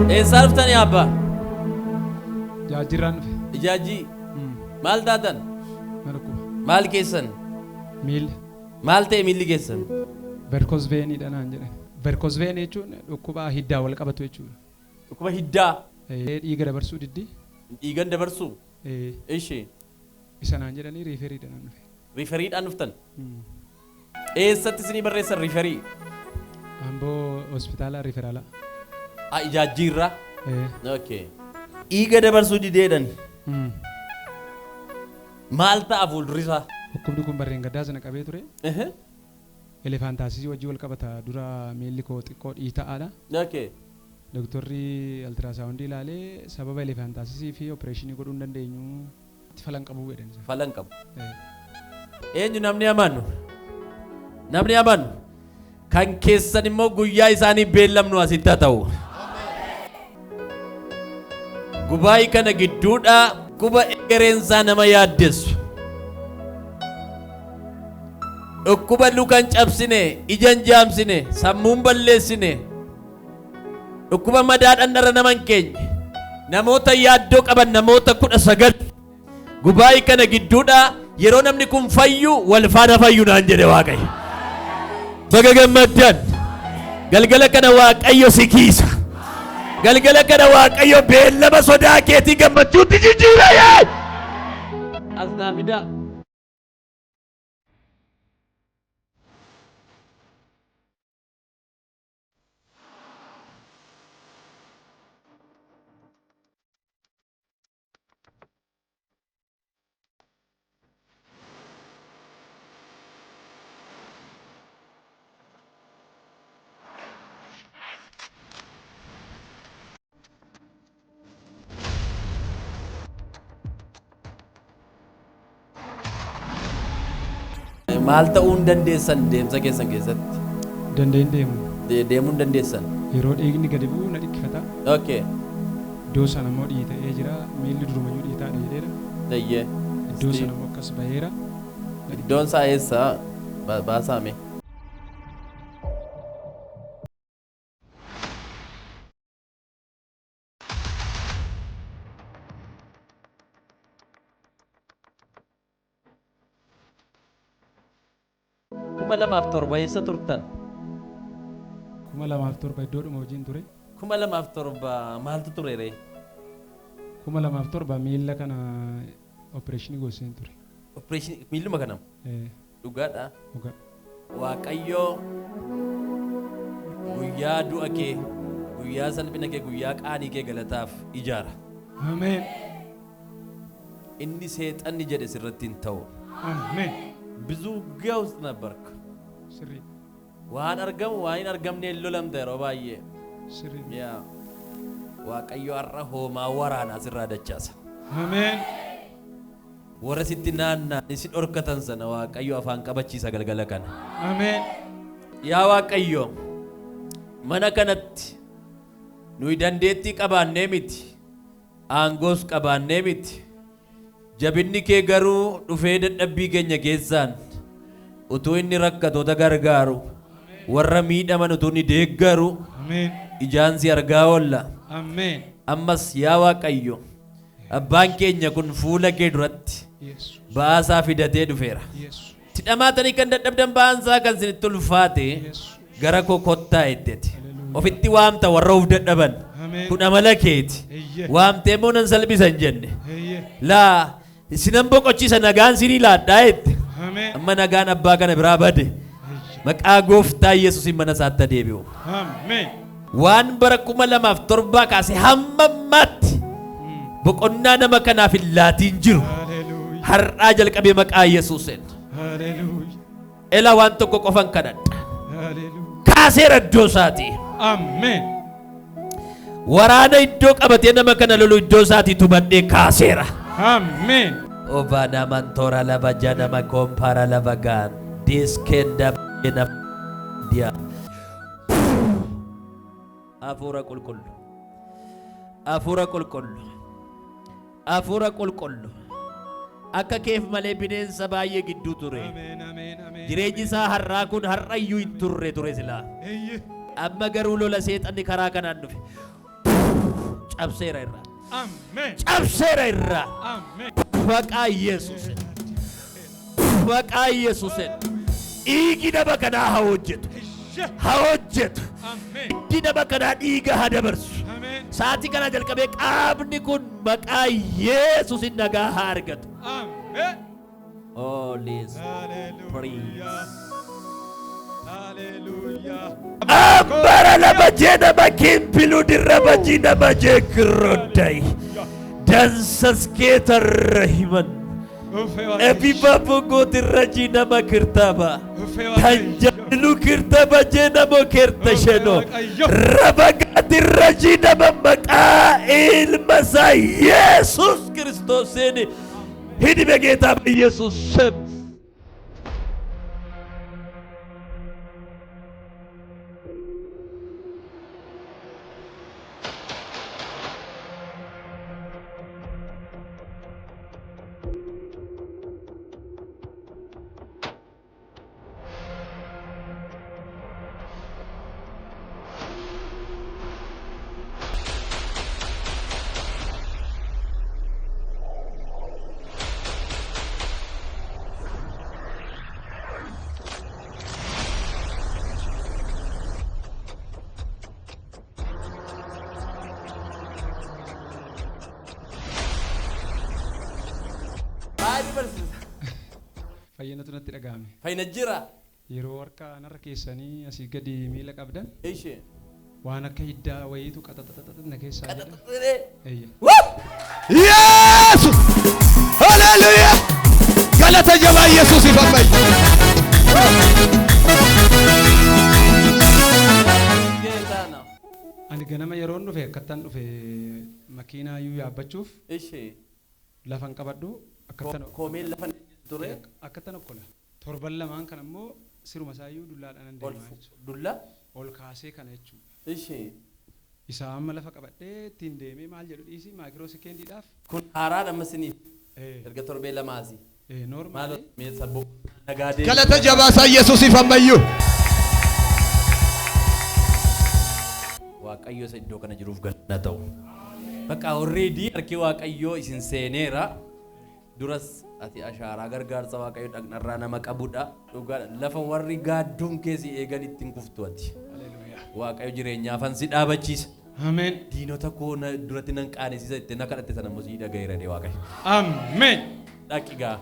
Eessarftani abba? Jaajiran. Ijaaji. Maal taatan? Marku. Maal keessan? Miil. Maal ta'e miilli keessan? Verkozveenii dhanaan jedhan. Verkozveen jechuun dhukkuba hiddaa wal qabatu jechuudha. Dhukkuba hiddaa? Dhiiga dabarsuu diddi. Dhiigan dabarsuu? Ishee. Isa naan jedhanii riiferii dhanaan dhufe. Riiferiidhaan dhuftan? Eessatti isinii barreessan riiferii? Amboo hospitaala riiferaalaa. Ijaajjiirraa? Okay. Dhiiga dabarsuu dideedhan? Maal ta'a fuuldurisaa? Dhukkubni kun barreen gaddaa sana qabee ture. Elefantaasisii wajjii wal qabata dura miilli koo xiqqoo dhiita'aadha. Okay. Doktorri altiraasaawundii ilaalee sababa elefantaasisii fi opereeshinii godhuu hin dandeenyu falan qabu jedhan. Falan qabu. Eenyu namni amannu? Namni amannu? Kan keessan immoo guyyaa isaanii beellamnu asitti haa ta'u. Gubaa'ii kana gidduudha kuba egereensaa nama yaaddessu. Dhukkuba lukan cabsine, ijaan jaamsine, sammuun balleessine. Dhukkuba madaadhaan dhala naman keenya. Namoota yaaddoo qaban namoota 19. Gubaa'ii kana gidduudha yeroo namni kun fayyu wal faana fayyu naan jedhe Waaqayyo. Baga gammaddan. Galgala kana Waaqayyo si kiisa. Galgala kana Waaqayyo beellama sodaa keetii gammachuutti jijjiira. Asnaafida. Maal ta'uu hin dandeessan deemsa keessan keessatti? Dandeen deemu. Deemuu hin dandeessan? Yeroo dhiigni gadi bu'u na dhikkifata. Okay. Iddoo sana immoo dhiita'ee jira. Miilli durumayyuu dhiitaadha jedheera. Dayyee. Iddoo sana immoo akkas baheera. Iddoon isaa eessa? Baasaame. Kuma lamaaf torba eessa turtan? 2007 iddoodhuma hojiin ture. 2007 maaltu ture ree? 2007 miilla kana opereeshinii gooseen ture. Opereeshinii miilluma kanam? Dhugaadha? Dhugaa. Waaqayyoo guyyaa du'a kee, guyyaa salphina kee, guyyaa qaanii kee galataaf ijaara. Ameen. Inni seexanni jedhe sirratti hin ta'u. Ameen. ብዙ ውጊያ ውስጥ ነበርክ። ስሪ ዋን አርገም ዋይን አርገም ነው ሎለም ደሮባዬ ስሪ ያ ዋቀዮ አራ ሆማ ወራና ሲራደቻስ አሜን ወረሲትናና ንሲ ዶርከተንሰነ ዋቀዮ አፋን ቀበቺ ሰገልገለከነ አሜን ያ ዋቀዮ መነከነት ኑይ ደንዴቲ ቀባኔ ሚቲ አንጎስ ቀባኔ ሚቲ Jabinni kee garuu dhufee dadhabbii keenya keessaan utuu inni rakkatoota gargaaru warra miidhaman utuu inni deeggaru ijaansi argaa oolla. Ammas yaa Waaqayyo abbaan keenya kun fuula kee duratti baasaa fidatee dhufeera. Tidhamaatanii kan dadhabdan baansaa kan isinitti ulfaate gara koo kottaa eddeeti. Ofitti waamta warra uf dadhaban kun amala keeti. Waamtee moo nan salphisan jenne. Laa isinan boqochiisa nagaan sinii laadhaa jette. Amma nagaan abbaa kana biraa bade. Maqaa gooftaa Yesuusiin mana isaatti adeebi'u. Waan bara 2007 kaasee hamma ammaatti boqonnaa nama kanaaf hin laatiin jiru. Har'aa jalqabee maqaa Yesuusiin. Ela waan tokko qofan kadhadha. Kaaseera iddoo isaatii. Waraana iddoo qabatee nama kana lolu iddoo isaatii tumadhee kaaseera. Amen. Obana mantora lava jana makompara lava gan diskenda ena dia. Afura kulkullu. Afura kulkullu. Afura kulkullu. Akka keef malee bineensa baay'ee gidduu ture. Jireenyi isaa har'aa kun har'ayyuu hin turre ture silaa. Amma garuu lola seexanni karaa kanaan dhufe. cabseera irraa. Amen. Cabseera irraa. Amen. Maqaa Yesuusin. Maqaa Yesuusin. Dhiigi nama kanaa haa hojjetu. Haa hojjetu. Amen. Dhiigi nama kanaa dhiiga haa dabarsu. Amen. Sa'aatii kana jalqabee qaamni kun maqaa Yesuusin nagaa haa argatu. Amen. Holy Hallelujah. Praise. Hallelujah. Ambara nama jee nama kimpilu dirra bajii nama jee kirrodai. Dansas keetarra himan. Ebiba bogooti raji nama kirtaba. Kan jaalu kirtaba jee nama kirta sheno. Rabagaati raji nama maqaa ilma isaa Yesus Kiristoosiin hidhime geetaa Yesus. Fayyinatu natti dhagahame. Fayyina jira. Yeroo harka narra keessanii asii gadi miila qabdan Ishee. waan akka hiddaa wayiitu qaxaxaxaxax na keessaa jedha. Eyya. Yesus. Hallelujah. Galata jabaa Yesus ifamay. Geetaana. Ani ganama yeroon dhufe akkattan dhufe makiinaa iyyuu yaabbachuuf Ishee. lafan qabadhu akkattan Koomeen lafa ture. akkattan okkola. Torban lamaan kan ammoo siruma isaayyuu dullaadhaan deemaa jechuudha. Dulla. Ol kaasee kana jechuudha. Ishee. Isaa amma lafa qabadhee ittiin deemee maal jedhu dhiisii maakiroo sekendiidhaaf. Kun haaraan ammasiniif. Erga torbee lamaasi. Normaali. Maal mee sabbo nagaadee. Galata jabaa isaa Yesus ifamay. Waaqayyo isa iddoo kana jiruuf galata ta'u. Bakka already harki Waaqayyoo isin seeneera. Duras ati ashaaraa gargaarsa Waaqayyo dhaqnarraa nama qabudha. Dhugaa lafa warri gaadduun keessi eegan ittiin kuftu ati. Waaqayyo jireenyaafan si dhaabachiisa. Amen. Diinota koo duratti nan qaanessisa itti na kadhatte sana immoo si dhagayeera Waaqayyo. Amen. Dhaqigaa.